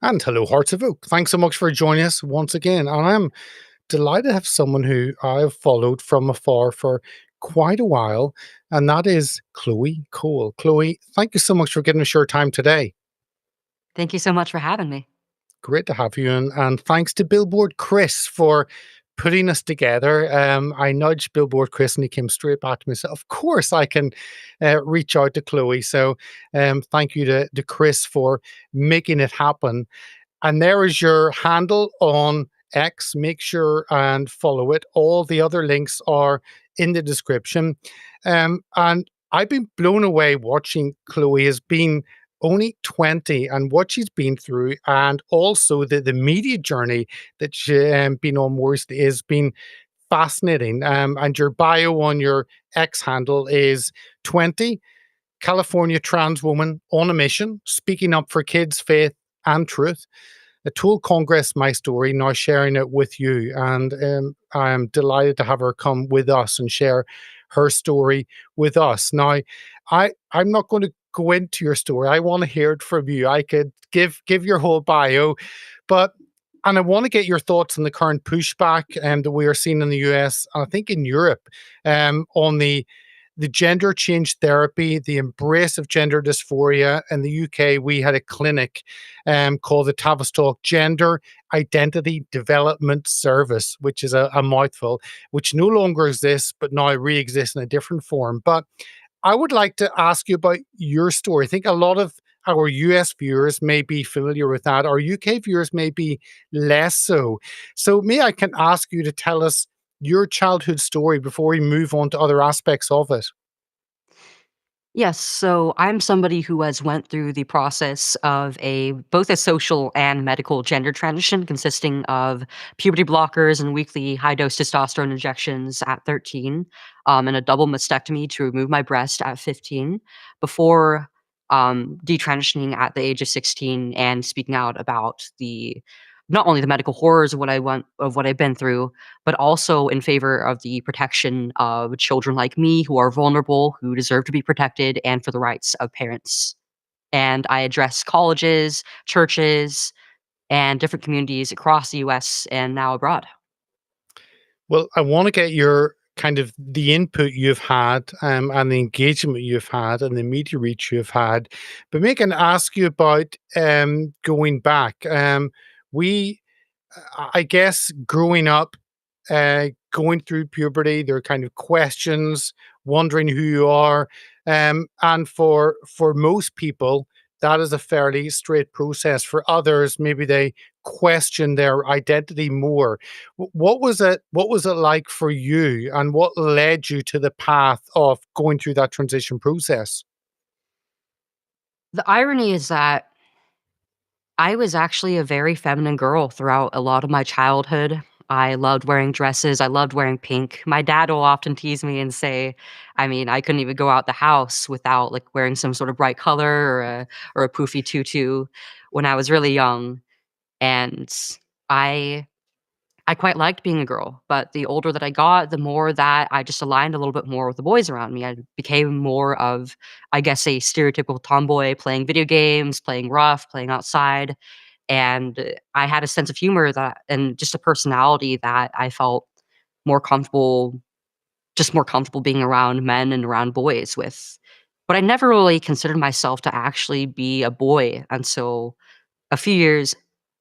And hello, Hearts of Oak. Thanks so much for joining us once again. And I'm delighted to have someone who I've followed from afar for quite a while, and that is Chloe Cole. Chloe, thank you so much for giving us your time today. Thank you so much for having me. Great to have you. And thanks to Billboard Chris for putting us together. I nudged Billboard Chris and he came straight back to me. So, of course, I can reach out to Chloe. So, thank you to Chris for making it happen. And there is your handle on X. Make sure and follow it. All the other links are in the description. And I've been blown away watching Chloe has been only 20 and what she's been through, and also the media journey that she's been on recently has been fascinating. And your bio on your X handle is 20, California trans woman on a mission, speaking up for kids' faith and truth. I told Congress my story, now sharing it with you. And I'm delighted to have her come with us and share her story with us. Now, I'm not going to go into your story. I want to hear it from you. I could give your whole bio, but and I want to get your thoughts on the current pushback that we are seeing in the US, and I think in Europe, on the gender change therapy, the embrace of gender dysphoria. In the UK, we had a clinic called the Tavistock Gender Identity Development Service, which is a mouthful, which no longer exists, but now re-exists in a different form. But I would like to ask you about your story. I think a lot of our US viewers may be familiar with that. Our UK viewers may be less so. So, may I can ask you to tell us your childhood story before we move on to other aspects of it? Yes, so I'm somebody who has went through the process of a both a social and medical gender transition consisting of puberty blockers and weekly high dose testosterone injections at 13, and a double mastectomy to remove my breast at 15 before detransitioning at the age of 16 and speaking out about the not only the medical horrors of what I've been through, but also in favor of the protection of children like me who are vulnerable, who deserve to be protected, and for the rights of parents. And I address colleges, churches, and different communities across the US and now abroad. Well, I want to get your kind of the input you've had and the engagement you've had and the media reach you've had. But me can ask you about going back. We, I guess, growing up, going through puberty, there are kind of questions, wondering who you are, and for most people, that is a fairly straight process. For others, maybe they question their identity more. What was it? What was it like for you, and what led you to the path of going through that transition process? The irony is that I was actually a very feminine girl throughout a lot of my childhood. I loved wearing dresses. I loved wearing pink. My dad will often tease me and say, I mean, I couldn't even go out the house without like wearing some sort of bright color or a poofy tutu when I was really young. And I I quite liked being a girl, but the older that I got, the more that I just aligned a little bit more with the boys around me. I became more of, I guess, a stereotypical tomboy playing video games, playing rough, playing outside. And I had a sense of humor that and just a personality that I felt more comfortable more comfortable being around men and around boys with. But I never really considered myself to actually be a boy until a few years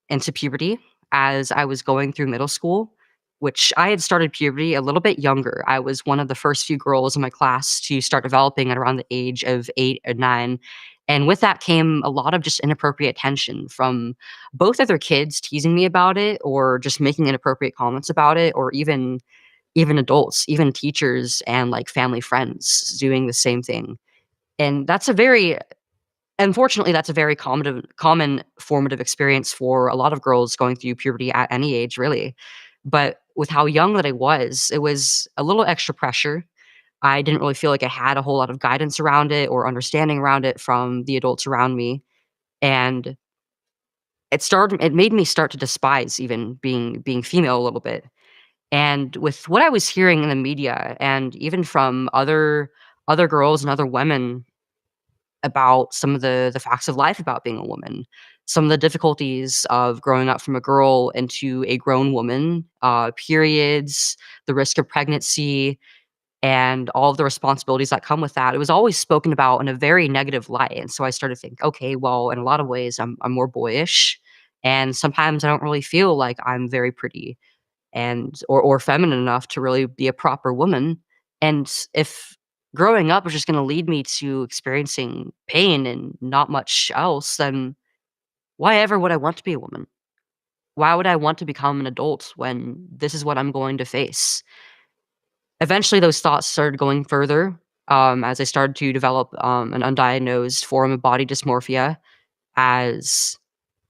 into puberty as I was going through middle school, which I had started puberty a little bit younger. I was one of the first few girls in my class to start developing at around the age of 8 or 9. And with that came a lot of just inappropriate attention from both other kids teasing me about it or just making inappropriate comments about it, or even adults, even teachers and like family friends doing the same thing. And that's a very unfortunately, that's a very common formative experience for a lot of girls going through puberty at any age, really. But with how young that I was, it was a little extra pressure. I didn't really feel like I had a whole lot of guidance around it or understanding around it from the adults around me. And it made me start to despise even being female a little bit. And with what I was hearing in the media and even from other girls and other women about some of the facts of life about being a woman, some of the difficulties of growing up from a girl into a grown woman, periods, the risk of pregnancy, and all of the responsibilities that come with that. It was always spoken about in a very negative light, and so I started to think, okay, well, in a lot of ways, I'm more boyish, and sometimes I don't really feel like I'm very pretty and or feminine enough to really be a proper woman. And if growing up is just going to lead me to experiencing pain and not much else, then why ever would I want to be a woman? Why would I want to become an adult when this is what I'm going to face? Eventually, those thoughts started going further as I started to develop an undiagnosed form of body dysmorphia. As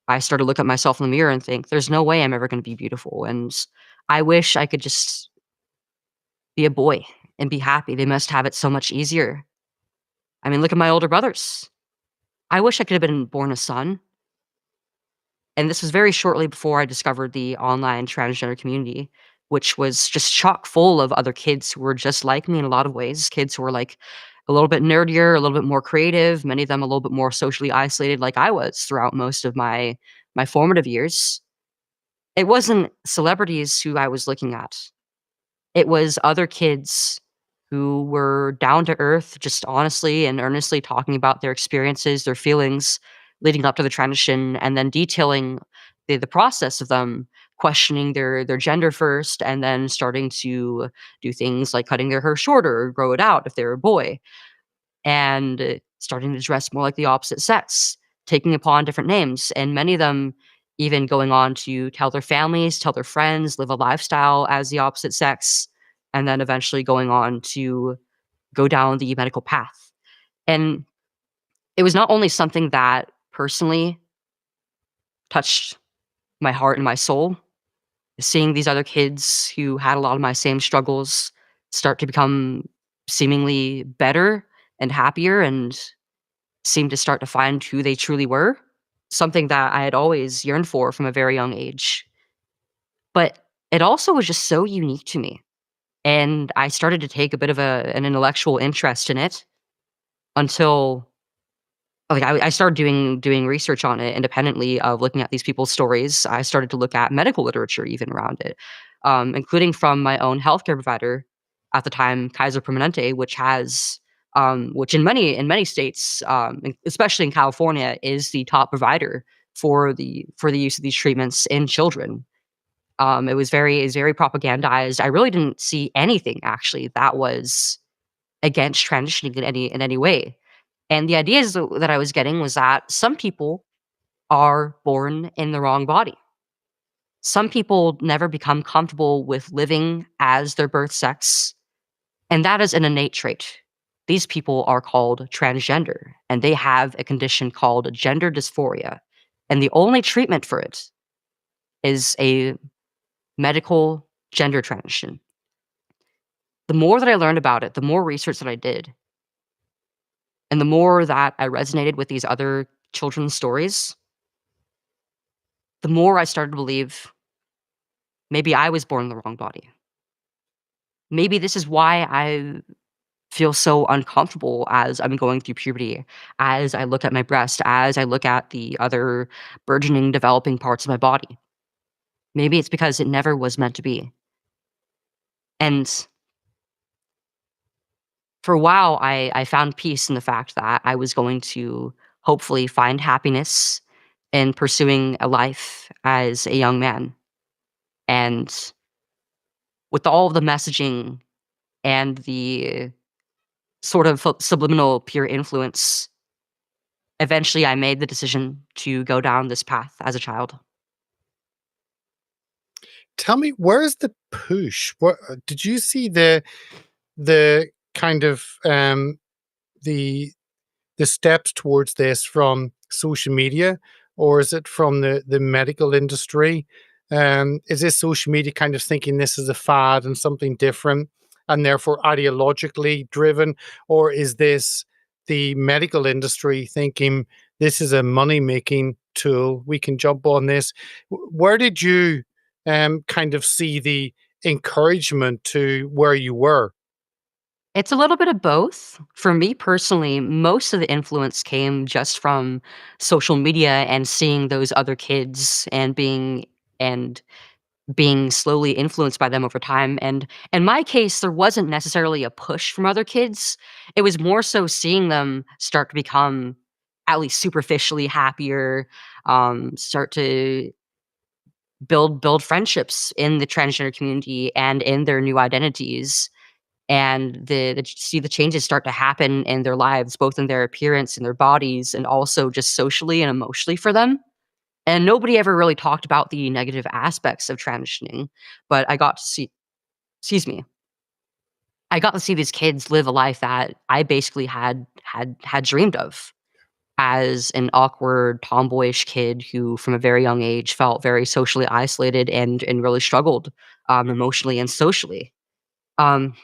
I started to look at myself in the mirror and think, there's no way I'm ever going to be beautiful. And I wish I could just be a boy and be happy. They must have it so much easier. I mean, look at my older brothers. I wish I could have been born a son. And this was very shortly before I discovered the online transgender community, which was just chock full of other kids who were just like me in a lot of ways. Kids who were like a little bit nerdier, a little bit more creative, many of them a little bit more socially isolated, like I was throughout most of my formative years. It wasn't celebrities who I was looking at. It was other kids who were down to earth, just honestly and earnestly talking about their experiences, their feelings leading up to the transition, and then detailing the process of them questioning their gender first, and then starting to do things like cutting their hair shorter or grow it out if they're a boy, and starting to dress more like the opposite sex, taking upon different names, and many of them even going on to tell their families, tell their friends, live a lifestyle as the opposite sex, and then eventually going on to go down the medical path. And it was not only something that personally touched my heart and my soul, seeing these other kids who had a lot of my same struggles start to become seemingly better and happier and seemed to start to find who they truly were, something that I had always yearned for from a very young age. But it also was just so unique to me. And I started to take a bit of an intellectual interest in it until like I started doing research on it independently of looking at these people's stories. I started to look at medical literature even around it, including from my own healthcare provider at the time, Kaiser Permanente, which in many states, especially in California, is the top provider for the use of these treatments in children. It was very propagandized. I really didn't see anything actually that was against transitioning in any way. And the ideas that I was getting was that some people are born in the wrong body. Some people never become comfortable with living as their birth sex, and that is an innate trait. These people are called transgender, and they have a condition called gender dysphoria. And the only treatment for it is a medical gender transition. The more that I learned about it, the more research that I did, and the more that I resonated with these other children's stories, the more I started to believe maybe I was born in the wrong body. Maybe this is why I feel so uncomfortable as I'm going through puberty, as I look at my breast, as I look at the other burgeoning, developing parts of my body. Maybe it's because it never was meant to be. And for a while, I found peace in the fact that I was going to hopefully find happiness in pursuing a life as a young man. And with all of the messaging and the sort of subliminal peer influence, eventually I made the decision to go down this path as a child. Tell me, where's the push? What did you see the kind of the the steps towards this from social media, or is it from the medical industry? Is this social media kind of thinking this is a fad and something different, and therefore ideologically driven, or is this the medical industry thinking this is a money making tool? We can jump on this. Where did you kind of see the encouragement to where you were? It's a little bit of both. For me personally, most of the influence came just from social media and seeing those other kids and being slowly influenced by them over time, and in my case, there wasn't necessarily a push from other kids. It was more so seeing them start to become at least superficially happier, start to build friendships in the transgender community and in their new identities, and the see the changes start to happen in their lives, both in their appearance and their bodies, and also just socially and emotionally for them. And nobody ever really talked about the negative aspects of transitioning, but I got to see excuse me, I got to see these kids live a life that I basically had dreamed of as an awkward, tomboyish kid who, from a very young age, felt very socially isolated and really struggled, emotionally and socially. Um,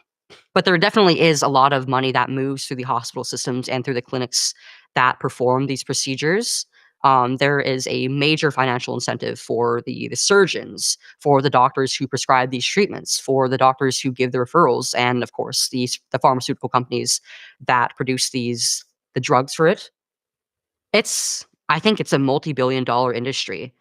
But there definitely is a lot of money that moves through the hospital systems and through the clinics that perform these procedures. There is a major financial incentive for the surgeons, for the doctors who prescribe these treatments, for the doctors who give the referrals, and of course the pharmaceutical companies that produce the drugs for it. I think it's a multi-billion-dollar industry,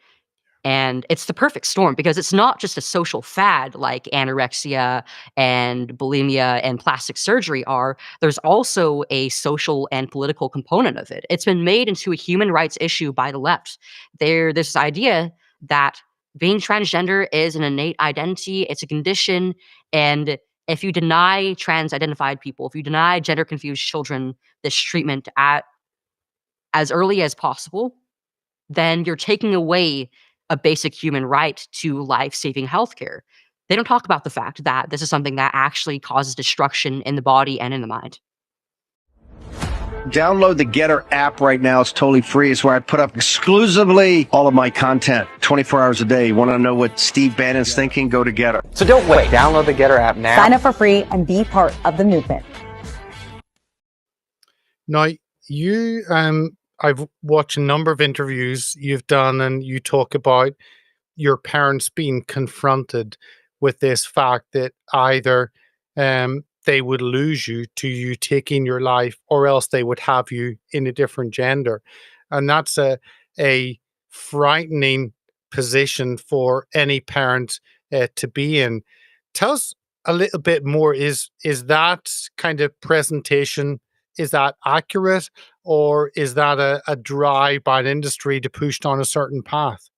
and it's the perfect storm because it's not just a social fad like anorexia and bulimia and plastic surgery are. There's also a social and political component of it. It's been made into a human rights issue by the left. There's this idea that being transgender is an innate identity, it's a condition, and if you deny trans identified people, if you deny gender confused children this treatment at as early as possible, then you're taking away a basic human right to life-saving healthcare. They don't talk about the fact that this is something that actually causes destruction in the body and in the mind. Download the Getter app right now. It's totally free. It's where I put up exclusively all of my content 24 hours a day. You want to know what Steve Bannon's thinking? Go to Getter. So don't wait. Download the Getter app now. Sign up for free and be part of the movement. Now, you, I've watched a number of interviews you've done, and you talk about your parents being confronted with this fact that either they would lose you to you taking your life, or else they would have you in a different gender. And that's a frightening position for any parent to be in. Tell us a little bit more. Is that kind of presentation, is that accurate, or is that a drive by an industry to push down a certain path?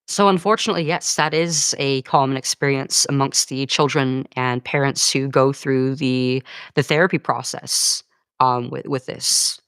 So unfortunately, yes, that is a common experience amongst the children and parents who go through the therapy process, with this.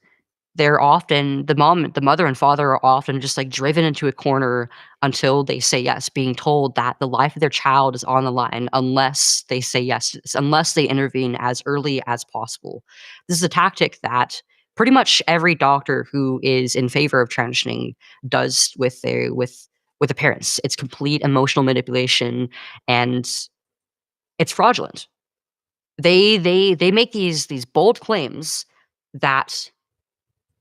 They're often the mother and father are often just, like, driven into a corner until they say yes, being told that the life of their child is on the line unless they say yes to this, unless they intervene as early as possible. This is a tactic that pretty much every doctor who is in favor of transitioning does with the parents. It's complete emotional manipulation, and it's fraudulent. They make these bold claims that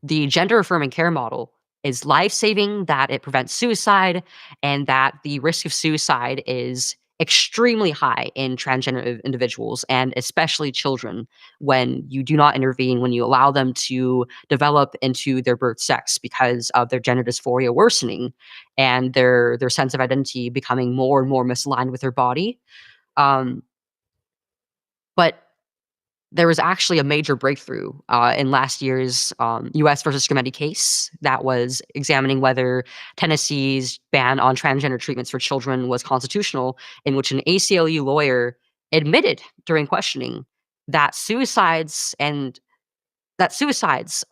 the gender affirming care model is life saving, that it prevents suicide, and that the risk of suicide is extremely high in transgender individuals and especially children when you do not intervene, when you allow them to develop into their birth sex because of their gender dysphoria worsening and their sense of identity becoming more and more misaligned with their body. Um, but there was actually a major breakthrough in last year's U.S. versus Scrimeti case that was examining whether Tennessee's ban on transgender treatments for children was constitutional, in which an ACLU lawyer admitted during questioning that suicides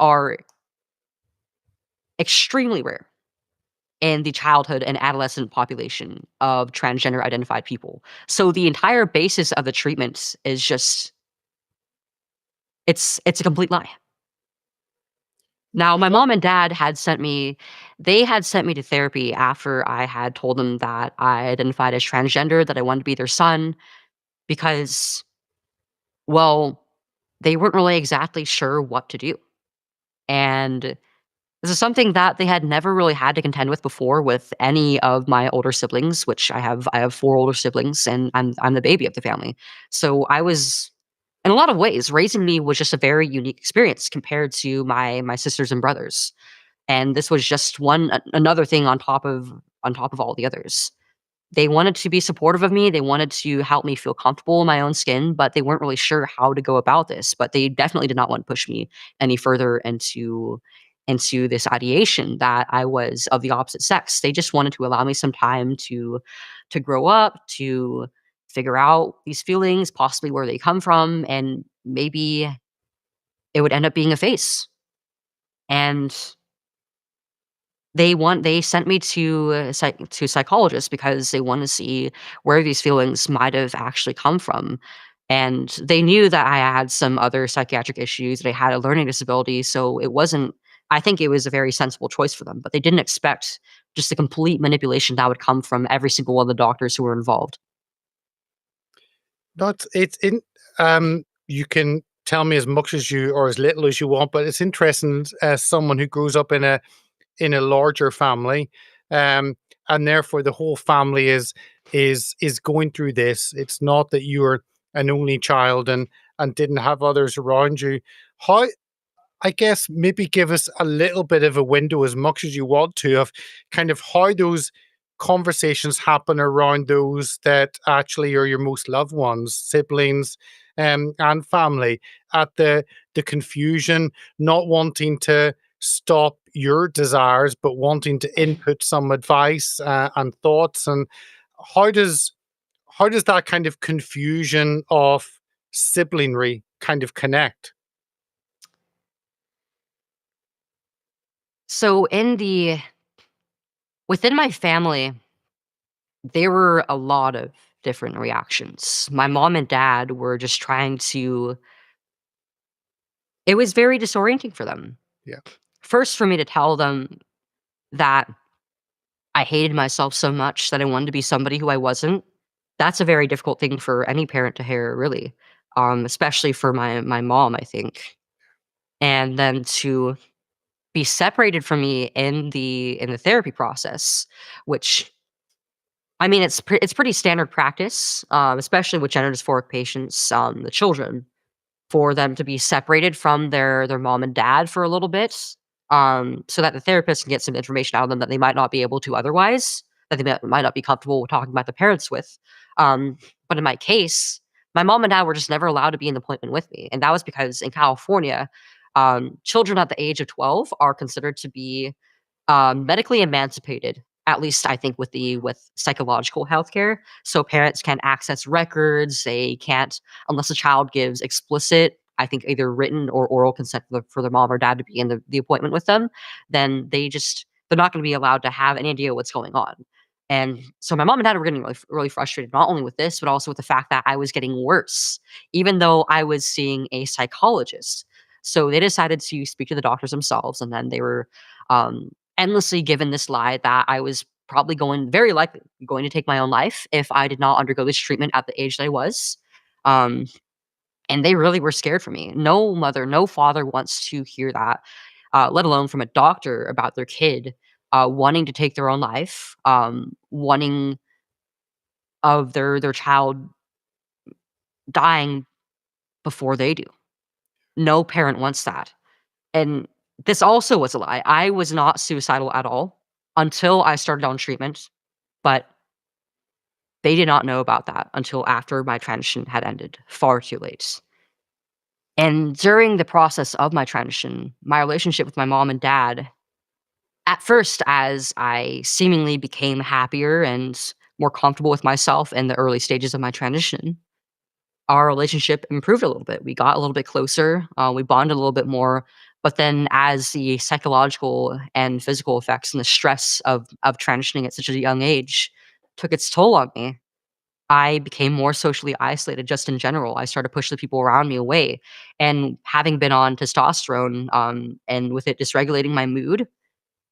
are extremely rare in the childhood and adolescent population of transgender identified people. So the entire basis of the treatment is just it's a complete lie. Now, my mom and dad had sent me to therapy after I had told them that I identified as transgender, that I wanted to be their son, because, well, they weren't really exactly sure what to do. And this is something that they had never really had to contend with before with any of my older siblings, which I have 4 older siblings, and I'm the baby of the family. So in a lot of ways, raising me was just a very unique experience compared to my sisters and brothers. And this was just another thing on top of all the others. They wanted to be supportive of me, they wanted to help me feel comfortable in my own skin, but they weren't really sure how to go about this, but they definitely did not want to push me any further into this ideation that I was of the opposite sex. They just wanted to allow me some time to grow up, to figure out these feelings, possibly where they come from, and maybe it would end up being a phase. And they sent me to to psychologists because they want to see where these feelings might have actually come from, and they knew that I had some other psychiatric issues, that I had a learning disability, so it wasn't I think it was a very sensible choice for them, but they didn't expect just the complete manipulation that would come from every single one of the doctors who were involved. Not it's in you can tell me as much as you or as little as you want, but it's interesting as someone who grows up in a larger family, um, and therefore the whole family is going through this. It's not that you're an only child and didn't have others around you. How I guess maybe give us a little bit of a window, as much as you want to, of kind of how those conversations happen around those that actually are your most loved ones, siblings, and family, at the confusion, not wanting to stop your desires, but wanting to input some advice and thoughts. And how does how does that kind of confusion of siblingry kind of connect? So within my family, there were a lot of different reactions. My mom and dad were just trying to it was very disorienting for them. Yeah. First, for me to tell them that I hated myself so much that I wanted to be somebody who I wasn't, that's a very difficult thing for any parent to hear, really, especially for my mom, I think. And then to be separated from me in the therapy process, which I mean, it's pretty standard practice, especially with gender dysphoric patients, the children, for them to be separated from their mom and dad for a little bit, so that the therapist can get some information out of them that they might not be able to otherwise, that they might not be comfortable with talking about the parents with. But in my case, my mom and dad were just never allowed to be in the appointment with me, and that was because in California, children at the age of 12 are considered to be medically emancipated, at least I think with psychological healthcare. So parents can't access records. They can't unless a child gives explicit, I think either written or oral consent for their mom or dad to be in the appointment with them, then they're not going to be allowed to have any idea what's going on. And so my mom and dad were getting really frustrated, not only with this, but also with the fact that I was getting worse, even though I was seeing a psychologist. So they decided to speak to the doctors themselves, and then they were um, endlessly given this lie that I was probably very likely going to take my own life if I did not undergo this treatment at the age that I was. Um, and they really were scared for me. No mother, no father wants to hear that, let alone from a doctor about their kid wanting to take their own life, wanting of their child dying before they do. No parent wants that. And this also was a lie. I was not suicidal at all until I started on treatment, but they did not know about that until after my transition had ended, far too late. And during the process of my transition, my relationship with my mom and dad, at first, as I seemingly became happier and more comfortable with myself in the early stages of my transition, our relationship improved a little bit. We got a little bit closer, we bonded a little bit more. But then, as the psychological and physical effects and the stress of transitioning at such a young age took its toll on me, I became more socially isolated just in general. I started pushing the people around me away. And having been on testosterone, and with it dysregulating my mood,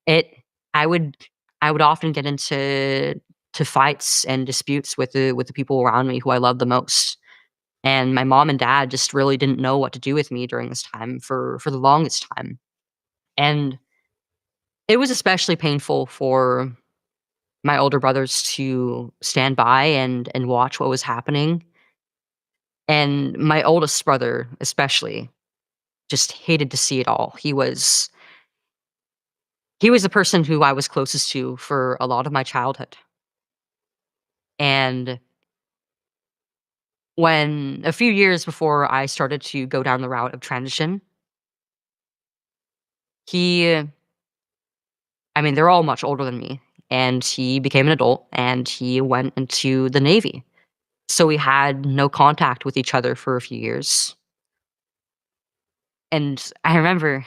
it I would I would often get into fights and disputes with the people around me who I love the most. And my mom and dad just really didn't know what to do with me during this time for the longest time. And it was especially painful for my older brothers to stand by and watch what was happening. And my oldest brother, especially, just hated to see it all. He was the person who I was closest to for a lot of my childhood. And when a few years before I started to go down the route of transition, he I mean, they're all much older than me, and he became an adult, and he went into the Navy. So we had no contact with each other for a few years. And I remember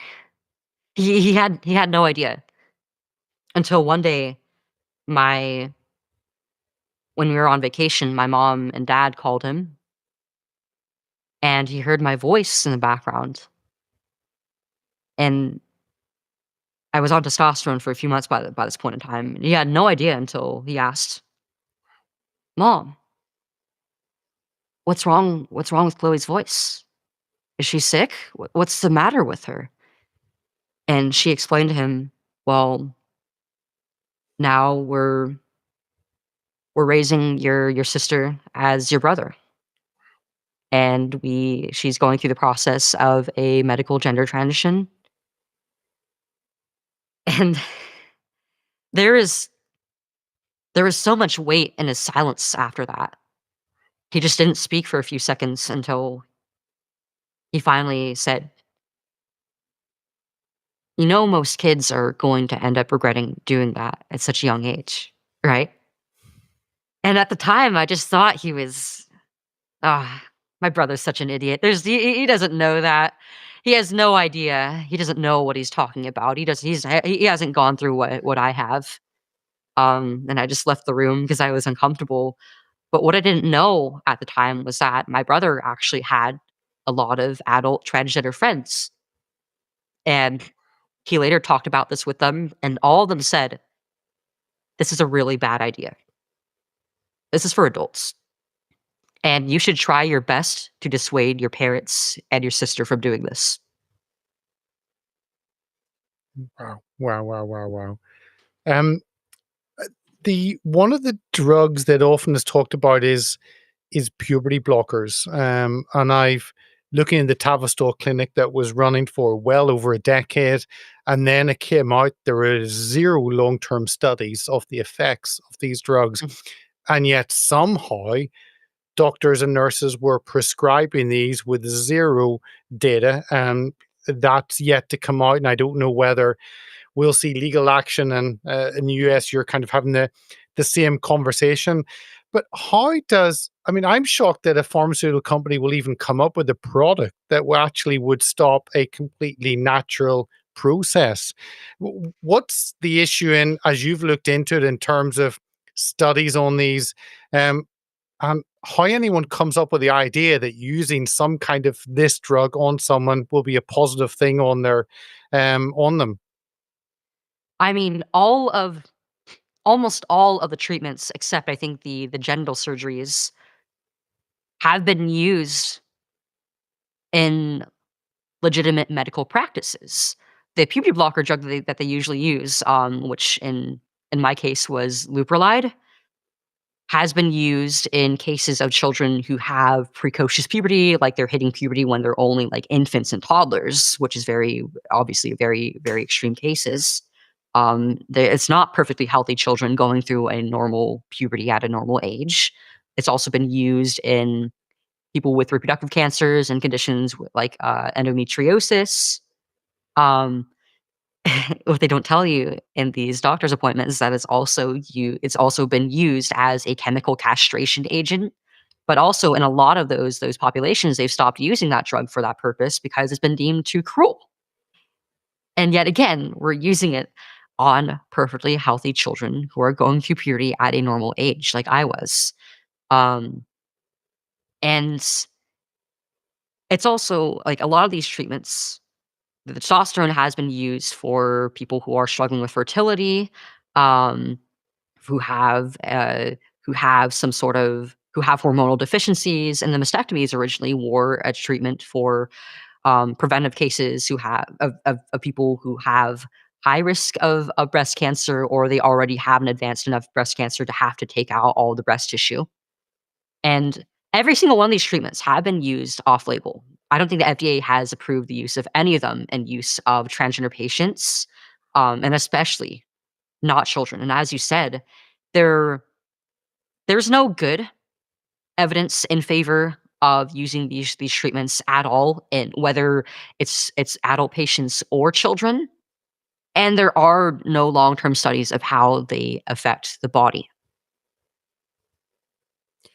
he had no idea until one day my when we were on vacation, my mom and dad called him, and he heard my voice in the background. And I was on testosterone for a few months by this point in time. And he had no idea until he asked, "Mom, what's wrong? What's wrong with Chloe's voice? Is she sick? What's the matter with her?" And she explained to him, "Well, now we're raising your sister as your brother, and she's going through the process of a medical gender transition." And there is there was so much weight in his silence after that. He just didn't speak for a few seconds until he finally said, "You know, most kids are going to end up regretting doing that at such a young age, right?" And at the time, I just thought he was, ah, my brother's such an idiot. He doesn't know that. He has no idea. He doesn't know what he's talking about. He hasn't gone through what I have. And I just left the room because I was uncomfortable. But what I didn't know at the time was that my brother actually had a lot of adult transgender friends. And he later talked about this with them, and all of them said, "This is a really bad idea. This is for adults. And you should try your best to dissuade your parents and your sister from doing this." Wow. Wow, wow, wow, wow. Um, the one of the drugs that often is talked about is puberty blockers. And I've looking in the Tavistock clinic that was running for well over a decade, and then it came out there were zero long-term studies of the effects of these drugs, Mm. and yet somehow doctors and nurses were prescribing these with zero data, and that's yet to come out. And I don't know whether we'll see legal action. And in the US, you're kind of having the same conversation. But how does I mean, I'm shocked that a pharmaceutical company will even come up with a product that actually would stop a completely natural process. What's the issue in, as you've looked into it, in terms of studies on these? Um, and how anyone comes up with the idea that using some kind of this drug on someone will be a positive thing on their on them. I mean, almost all of the treatments, except I think the genital surgeries, have been used in legitimate medical practices. The puberty blocker drug that they usually use, which in my case was Leuprolide, has been used in cases of children who have precocious puberty, like they're hitting puberty when they're only like infants and toddlers, which is very obviously very, very extreme cases. It's not perfectly healthy children going through a normal puberty at a normal age. It's also been used in people with reproductive cancers and conditions like endometriosis. Um, what they don't tell you in these doctor's appointments is that it's also been used as a chemical castration agent, but also in a lot of those populations, they've stopped using that drug for that purpose because it's been deemed too cruel. And yet again, we're using it on perfectly healthy children who are going through puberty at a normal age, like I was. Um, and it's also like a lot of these treatments, the testosterone has been used for people who are struggling with fertility, um, who have who have hormonal deficiencies, and the mastectomies originally were a treatment for preventive cases of people who have high risk of breast cancer, or they already have an advanced enough breast cancer to have to take out all the breast tissue. And every single one of these treatments have been used off-label. I don't think the FDA has approved the use of any of them in use of transgender patients, and especially not children. And as you said, there there's no good evidence in favor of using these treatments at all, in whether it's adult patients or children. And there are no long-term studies of how they affect the body.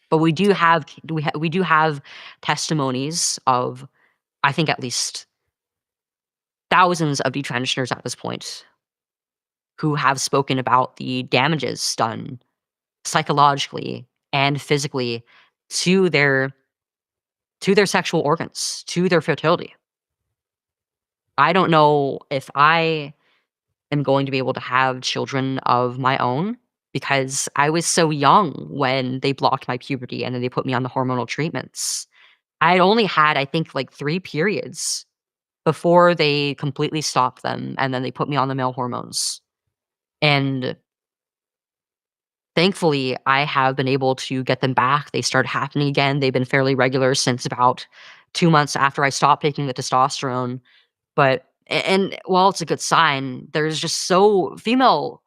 But we do have testimonies of, I think, at least thousands of detransitioners at this point who have spoken about the damages done psychologically and physically to their sexual organs, to their fertility. I don't know if I am going to be able to have children of my own because I was so young when they blocked my puberty and then they put me on the hormonal treatments. I had only had, I think, like 3 periods before they completely stopped them, and then they put me on the male hormones. And thankfully, I have been able to get them back. They started happening again. They've been fairly regular since about 2 months after I stopped taking the testosterone. But and while it's a good sign, there's just so female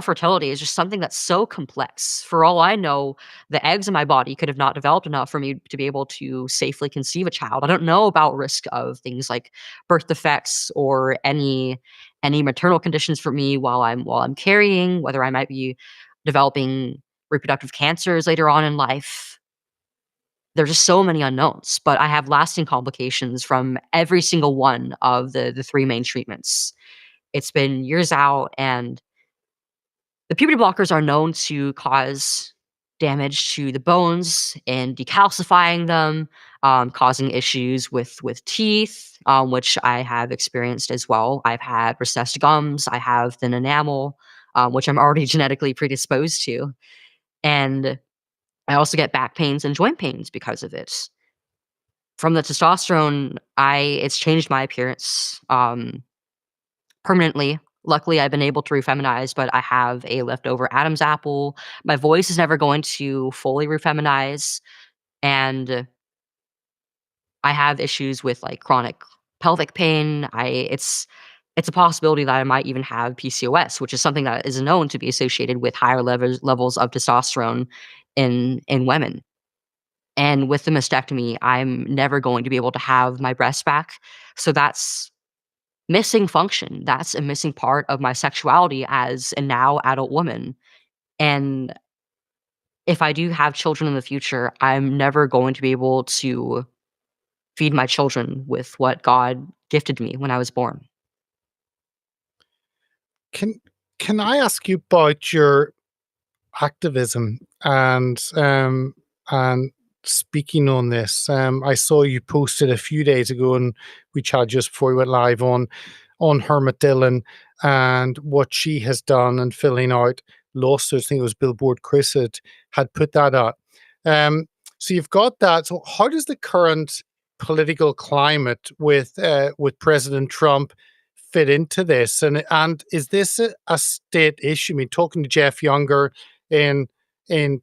fertility is just something that's so complex. For all I know, the eggs in my body could have not developed enough for me to be able to safely conceive a child. I don't know about risk of things like birth defects or any maternal conditions for me while I'm carrying, whether I might be developing reproductive cancers later on in life. There's just so many unknowns, but I have lasting complications from every single one of the 3 main treatments. It's been years out, and the puberty blockers are known to cause damage to the bones and decalcifying them, causing issues with teeth, which I have experienced as well. I've had recessed gums, I have thin enamel, which I'm already genetically predisposed to, and I also get back pains and joint pains because of it. From the testosterone, I it's changed my appearance, permanently. Luckily, I've been able to refeminize, but I have a leftover Adam's apple. My voice is never going to fully refeminize, and I have issues with, like, chronic pelvic pain. It's a possibility that I might even have PCOS, which is something that is known to be associated with higher levels of testosterone in women. And with the mastectomy, I'm never going to be able to have my breasts back. So that's missing function. That's a missing part of my sexuality as a now adult woman. And if I do have children in the future, I'm never going to be able to feed my children with what God gifted me when I was born. Can can I ask you about your activism and speaking on this? I saw you posted a few days ago, and we chatted just before we went live on Hermit Dillon and what she has done and filling out lawsuits. I think it was Billboard Chris had put that out. So you've got that. So how does the current political climate with President Trump fit into this? And is this a state issue? I mean, talking to Jeff Younger in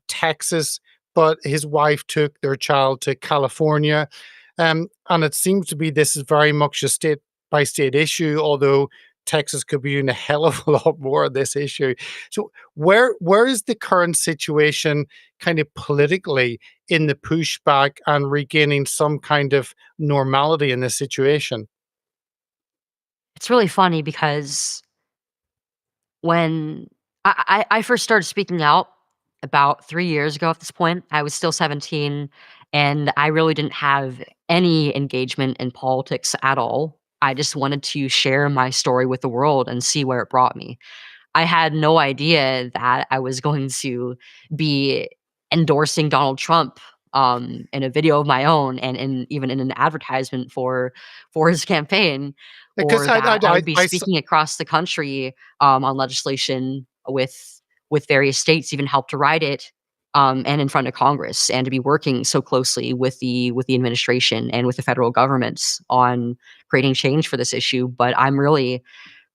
Texas, but his wife took their child to California. And it seems to be this is very much a state by state issue, although Texas could be doing a hell of a lot more of this issue. So where is the current situation kind of politically in the pushback and regaining some kind of normality in this situation? It's really funny because when I first started speaking out about 3 years ago at this point, I was still 17, and I really didn't have any engagement in politics at all. I just wanted to share my story with the world and see where it brought me. I had no idea that I was going to be endorsing Donald Trump, in a video of my own and even in an advertisement for his campaign, Because or that I would be speaking across the country, on legislation with various states, even helped to write it, and in front of Congress, and to be working so closely with the administration and with the federal governments on creating change for this issue. But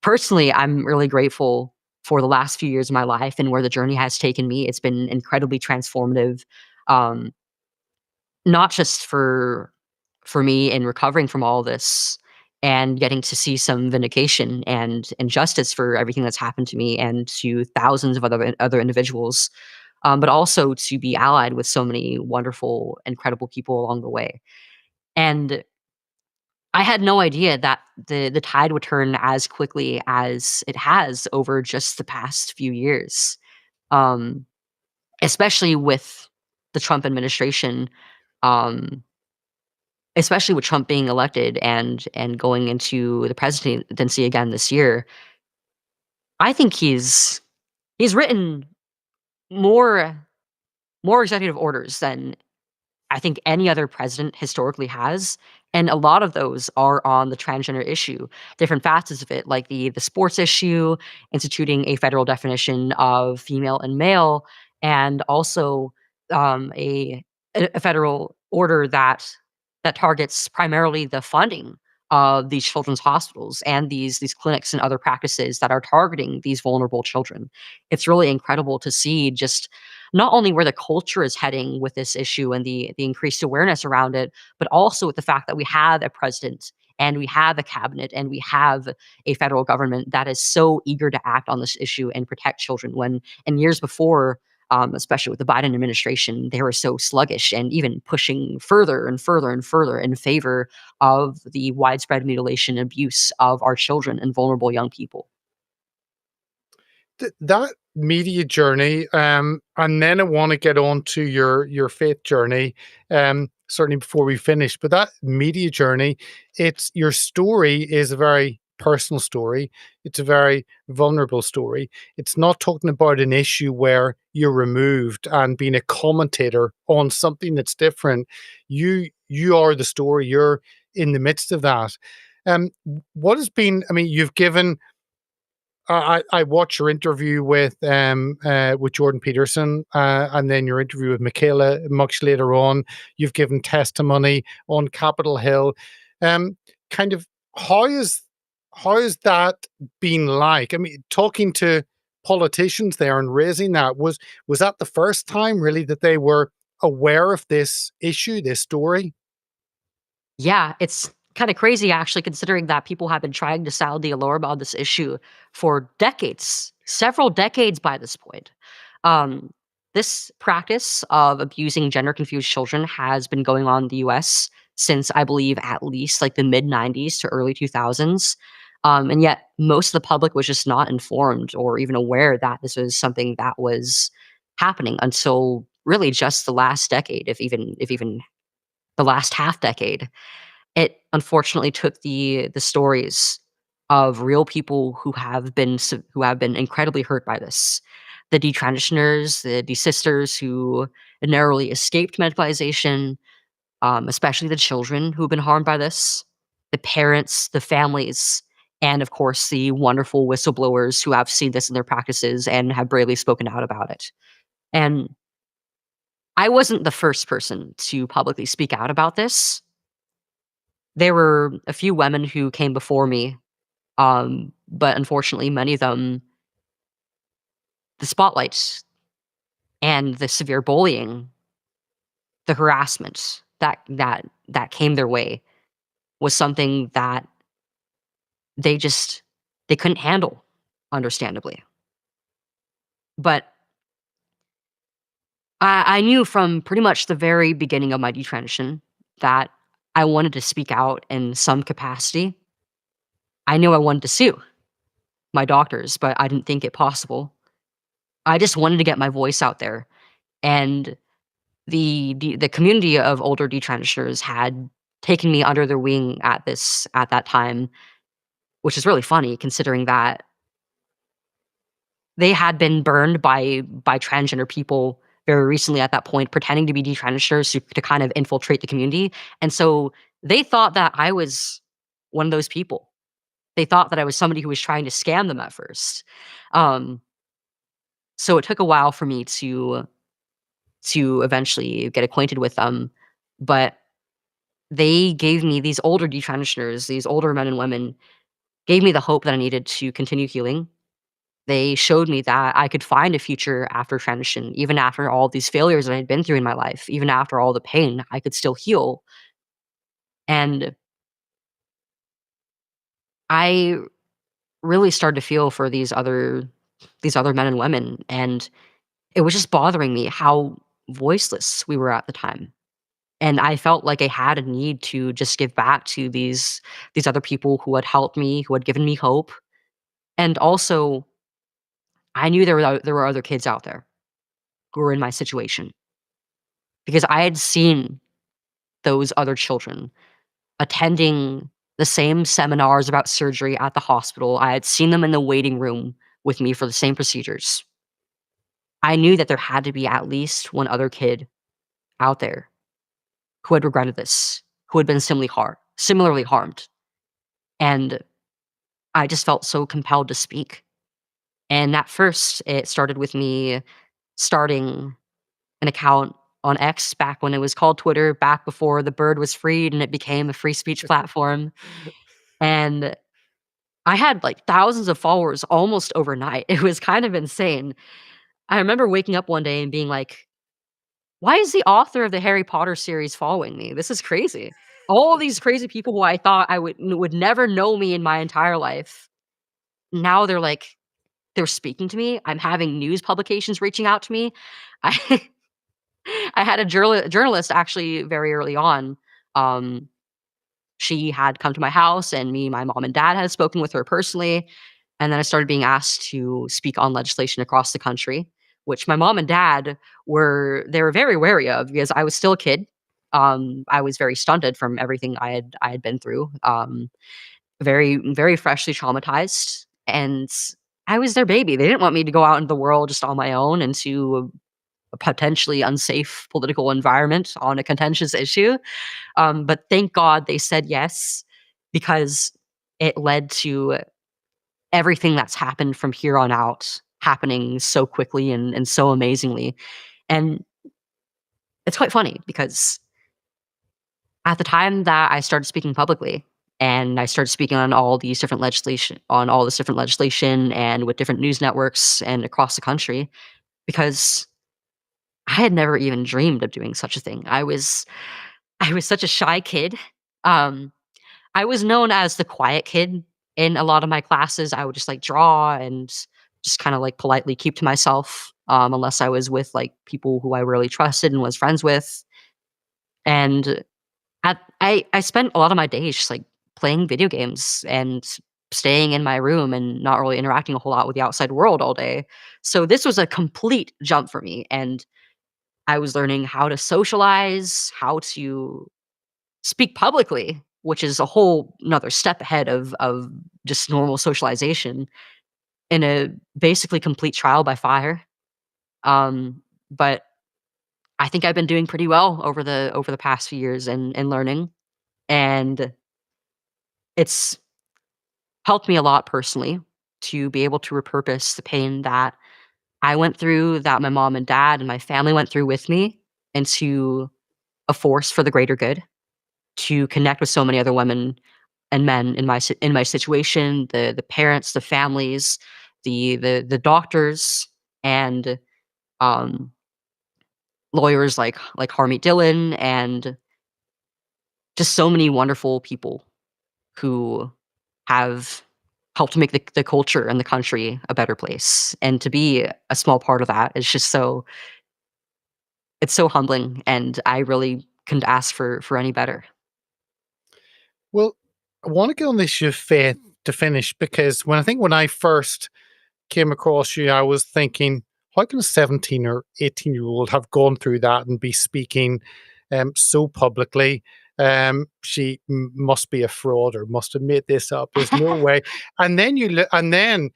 personally, I'm really grateful for the last few years of my life and where the journey has taken me. It's been incredibly transformative. Um, not just for me in recovering from all this and getting to see some vindication and justice for everything that's happened to me and to thousands of other individuals, but also to be allied with so many wonderful, incredible people along the way. And I had no idea that the tide would turn as quickly as it has over just the past few years, um, especially with the Trump administration. Um, Especially with Trump being elected and going into the presidency again this year, I think he's written more more executive orders than I think any other president historically has, and a lot of those are on the transgender issue, different facets of it, like the sports issue, instituting a federal definition of female and male, and also um, a a federal order that targets primarily the funding of these children's hospitals and these clinics and other practices that are targeting these vulnerable children. It's really incredible to see just not only where the culture is heading with this issue and the increased awareness around it, but also with the fact that we have a president and we have a cabinet and we have a federal government that is so eager to act on this issue and protect children. When in years before, especially with the Biden administration, they were so sluggish and even pushing further and further and further in favor of the widespread mutilation and abuse of our children and vulnerable young people. That media journey, and then I want to get on to your faith journey, certainly before we finish. But that media journey, it's your story is a very personal story. It's a very vulnerable story. It's not talking about an issue where you're removed and being a commentator on something that's different. You are the story. You're in the midst of that. What has been? I mean, you've given I watched your interview with Jordan Peterson, and then your interview with Michaela much later on. You've given testimony on Capitol Hill. Um, kind of how is that been like? I mean, talking to politicians there and raising that was that the first time really that they were aware of this issue, this story? Yeah, it's kinda crazy actually considering that people have been trying to sound the alarm on this issue for decades, several decades by this point. Um, this practice of abusing gender confused children has been going on in the US since I believe at least like the mid '90s to early 2000s. And yet most of the public was just not informed or even aware that this was something that was happening until really just the last decade, if even the last half decade. It unfortunately took the stories of real people who have been incredibly hurt by this. The detransitioners, the desisters who narrowly escaped medicalization, especially the children who've been harmed by this, the parents, the families, and of course the wonderful whistleblowers who have seen this in their practices and have bravely spoken out about it. And I wasn't the first person to publicly speak out about this. There were a few women who came before me, but unfortunately, many of them, the spotlights and the severe bullying, the harassment that came their way was something that they just they couldn't handle, understandably. But I knew from pretty much the very beginning of my detransition that I wanted to speak out in some capacity. I knew I wanted to sue my doctors, but I didn't think it possible. I just wanted to get my voice out there, and the community of older detransitioners had taken me under their wing at that time, which is really funny considering that they had been burned by transgender people very recently at that point, pretending to be detransitioners to kind of infiltrate the community, and so they thought that I was one of those people. They thought that I was somebody who was trying to scam them at first. Um, so it took a while for me to eventually get acquainted with them, but they gave me these older detransitioners, these older men and women, gave me the hope that I needed to continue healing. They showed me that I could find a future after transition, even after all these failures that I'd been through in my life, even after all the pain, I could still heal. And I really started to feel for these other men and women, and it was just bothering me how voiceless we were at the time. And I felt like I had a need to just give back to these other people who had helped me, who had given me hope. And also, I knew there were other kids out there who were in my situation because I had seen those other children attending the same seminars about surgery at the hospital. I had seen them in the waiting room with me for the same procedures. I knew that there had to be at least one other kid out there who had regretted this, who had been similarly harmed. And I just felt so compelled to speak. And at first, it started with me starting an account on X back when it was called Twitter, back before the bird was freed and it became a free speech platform. And I had like thousands of followers almost overnight. It was kind of insane. I remember waking up one day and being like, why is the author of the Harry Potter series following me? This is crazy. All these crazy people who I thought I would never know me in my entire life. Now they're speaking to me. I'm having news publications reaching out to me. I I had a journalist actually very early on. Um, she had come to my house, and my mom, and dad had spoken with her personally. And then I started being asked to speak on legislation across the country, which my mom and dad were very wary of because I was still a kid. I was very stunted from everything I had been through. Very very freshly traumatized, and I was their baby. They didn't want me to go out into the world just on my own into a potentially unsafe political environment on a contentious issue. But thank God they said yes, because it led to everything that's happened from here on out happening so quickly and so amazingly. And it's quite funny because at the time that I started speaking publicly and I started speaking on all this different legislation and with different news networks and across the country, because I had never even dreamed of doing such a thing. I was such a shy kid. Um, I was known as the quiet kid in a lot of my classes. I would just like draw and just kind of like politely keep to myself, unless I was with like people who I really trusted and was friends with. And I spent a lot of my days just like playing video games and staying in my room and not really interacting a whole lot with the outside world all day. So this was a complete jump for me, and I was learning how to socialize, how to speak publicly, which is a whole another step ahead of just normal socialization in a basically complete trial by fire. But I think I've been doing pretty well over the past few years and learning, and it's helped me a lot personally to be able to repurpose the pain that I went through, that my mom and dad and my family went through with me, into a force for the greater good, to connect with so many other women and men in my situation, the parents, the families, the doctors, and um, lawyers like Harmeet Dillon, and just so many wonderful people who have helped make the culture and the country a better place. And to be a small part of that is just it's so humbling, and I really couldn't ask for any better. Well, I want to get on this issue of faith to finish, because when I first came across you, I was thinking, how can a 17 or 18-year-old have gone through that and be speaking so publicly? She must be a fraud or must have made this up. There's no way. And then you look, and then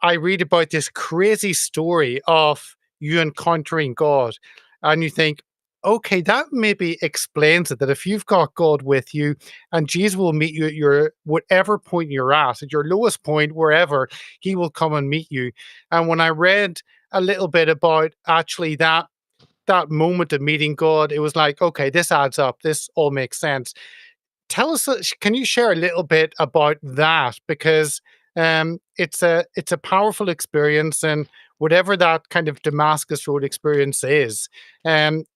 I read about this crazy story of you encountering God, and you think, okay, that maybe explains it. That if you've got God with you, and Jesus will meet you at your whatever point you're at your lowest point, wherever, He will come and meet you. And when I read a little bit about actually that moment of meeting God, it was like, okay, this adds up. This all makes sense. Tell us, can you share a little bit about that? Because It's a powerful experience, and whatever that kind of Damascus Road experience is,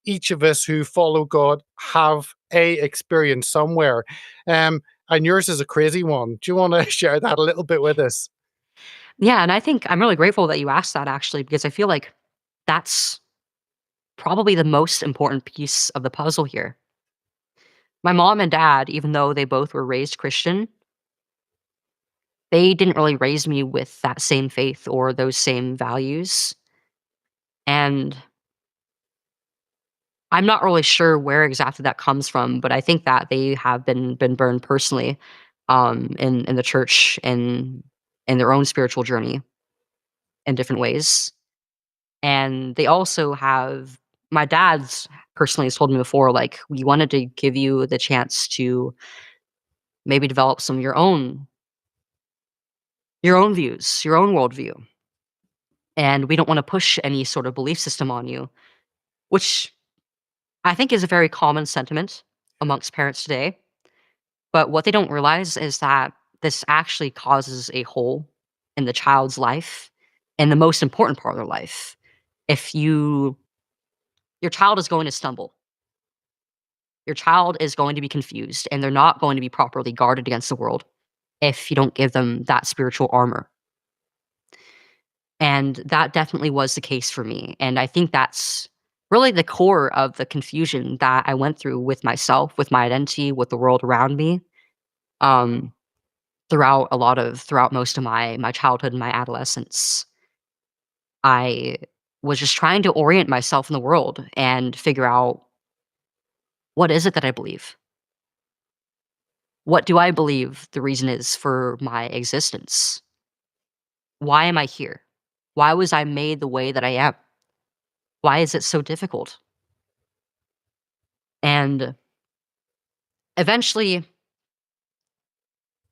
each of us who follow God have a experience somewhere, and yours is a crazy one. Do you want to share that a little bit with us? Yeah, and I think I'm really grateful that you asked that actually, because I feel like that's probably the most important piece of the puzzle here. My mom and dad, even though they both were raised Christian, they didn't really raise me with that same faith or those same values. And I'm not really sure where exactly that comes from, but I think that they have been burned personally, in the church and in their own spiritual journey in different ways. And they also have my dad's personally has told me before, like, we wanted to give you the chance to maybe develop some of your own views, your own worldview. And we don't want to push any sort of belief system on you, which I think is a very common sentiment amongst parents today. But what they don't realize is that this actually causes a hole in the child's life and the most important part of their life. If your child is going to stumble, your child is going to be confused, and they're not going to be properly guarded against the world if you don't give them that spiritual armor. And that definitely was the case for me. And I think that's really the core of the confusion that I went through with myself, with my identity, with the world around me. Um, throughout most of my childhood and my adolescence. I was just trying to orient myself in the world and figure out, what is it that I believe? What do I believe the reason is for my existence? Why am I here? Why was I made the way that I am? Why is it so difficult? And eventually,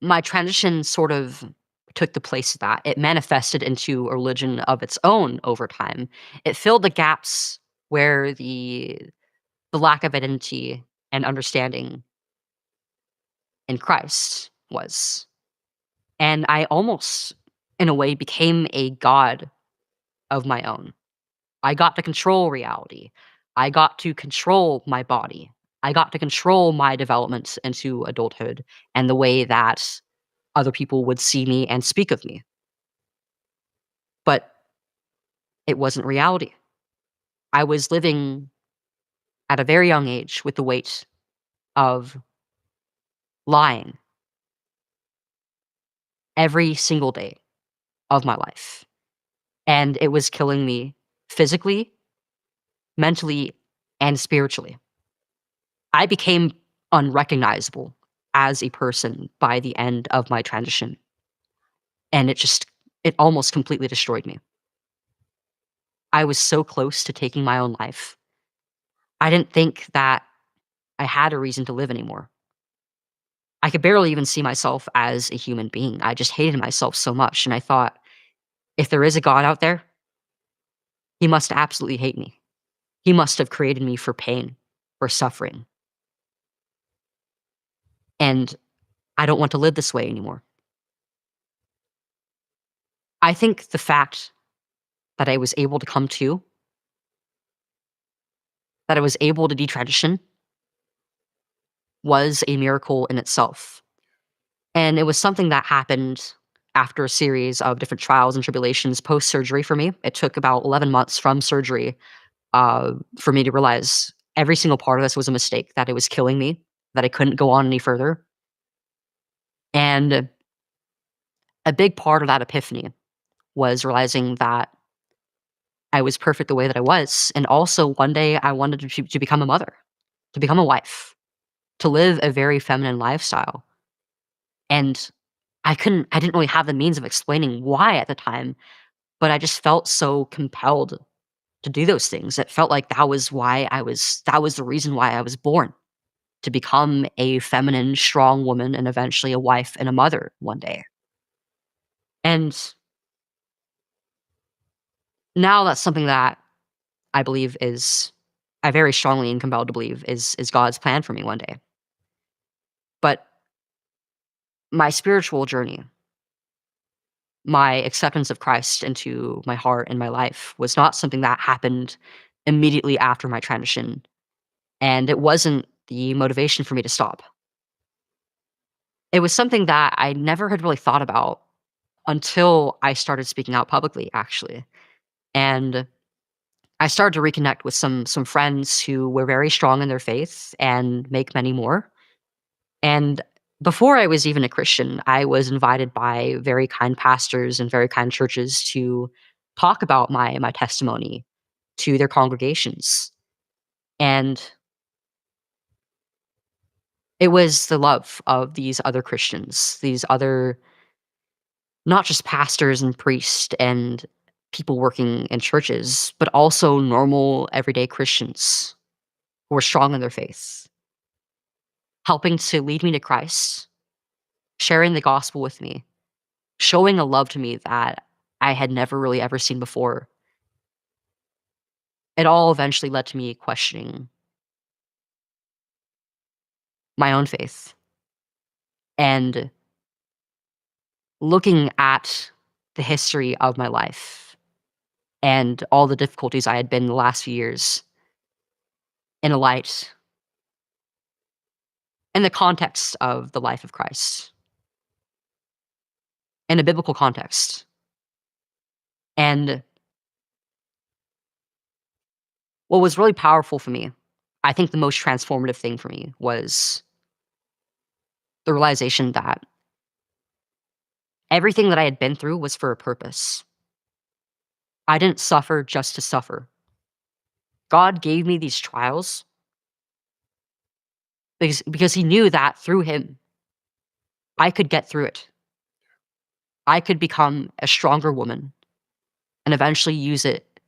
my transition sort of took the place of that. It manifested into a religion of its own over time. It filled the gaps where the lack of identity and understanding in Christ was. And I almost, in a way, became a god of my own. I got to control reality. I got to control my body. I got to control my development into adulthood and the way that other people would see me and speak of me. But it wasn't reality. I was living at a very young age with the weight of lying every single day of my life. And it was killing me physically, mentally, and spiritually. I became unrecognizable as a person by the end of my transition. And it almost completely destroyed me. I was so close to taking my own life. I didn't think that I had a reason to live anymore. I could barely even see myself as a human being. I just hated myself so much. And I thought, if there is a God out there, he must absolutely hate me. He must have created me for pain, for suffering. And I don't want to live this way anymore. I think the fact that I was able to come to, that I was able to detransition, was a miracle in itself. And it was something that happened after a series of different trials and tribulations post surgery for me. It took about 11 months from surgery for me to realize every single part of this was a mistake, that it was killing me, that I couldn't go on any further. And a big part of that epiphany was realizing that I was perfect the way that I was. And also, one day I wanted to become a mother, to become a wife, to live a very feminine lifestyle. And I didn't really have the means of explaining why at the time, but I just felt so compelled to do those things. It felt like that was the reason why I was born, to become a feminine, strong woman and eventually a wife and a mother one day. And now that's something that I believe I very strongly am compelled to believe is God's plan for me one day. But my spiritual journey my acceptance of Christ into my heart and my life was not something that happened immediately after my transition, and it wasn't the motivation for me to stop. It was something that I never had really thought about until I started speaking out publicly, actually, and I started to reconnect with some friends who were very strong in their faith and make many more. And before I was even a Christian, I was invited by very kind pastors and very kind churches to talk about my testimony to their congregations. And it was the love of these other Christians, these other not just pastors and priests and people working in churches, but also normal everyday Christians who were strong in their faith, helping to lead me to Christ, sharing the gospel with me, showing a love to me that I had never really ever seen before. It all eventually led to me questioning my own faith and looking at the history of my life and all the difficulties I had been in the last few years in a light, in the context of the life of Christ, in a biblical context. And what was really powerful for me, I think the most transformative thing for me, was the realization that everything that I had been through was for a purpose. I didn't suffer just to suffer. God gave me these trials because He knew that through Him, I could get through it. I could become a stronger woman and eventually use it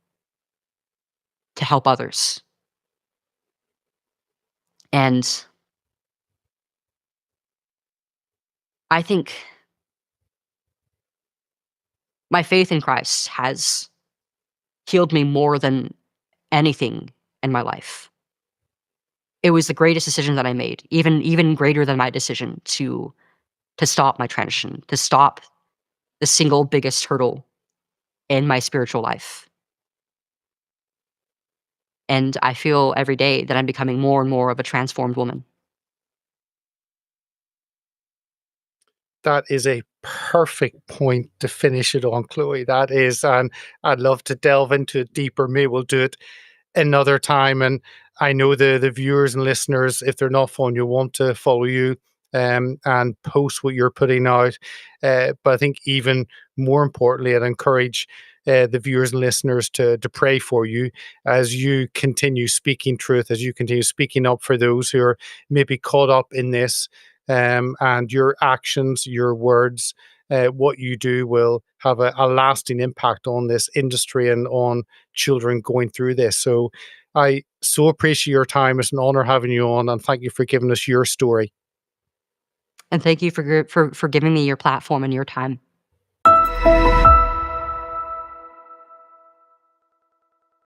to help others. And I think my faith in Christ has healed me more than anything in my life. It was the greatest decision that I made, even greater than my decision to stop my transition, to stop the single biggest hurdle in my spiritual life. And I feel every day that I'm becoming more and more of a transformed woman. That is a perfect point to finish it on, Chloe. That is, and I'd love to delve into it deeper. Maybe we'll do it another time. And I know the viewers and listeners, if they're not following you, want to follow you and post what you're putting out. But I think even more importantly, I'd encourage the viewers and listeners to pray for you as you continue speaking truth, as you continue speaking up for those who are maybe caught up in this, and your actions, your words, what you do will have a lasting impact on this industry and on children going through this. So I so appreciate your time. It's an honor having you on, and thank you for giving us your story. And thank you for giving me your platform and your time.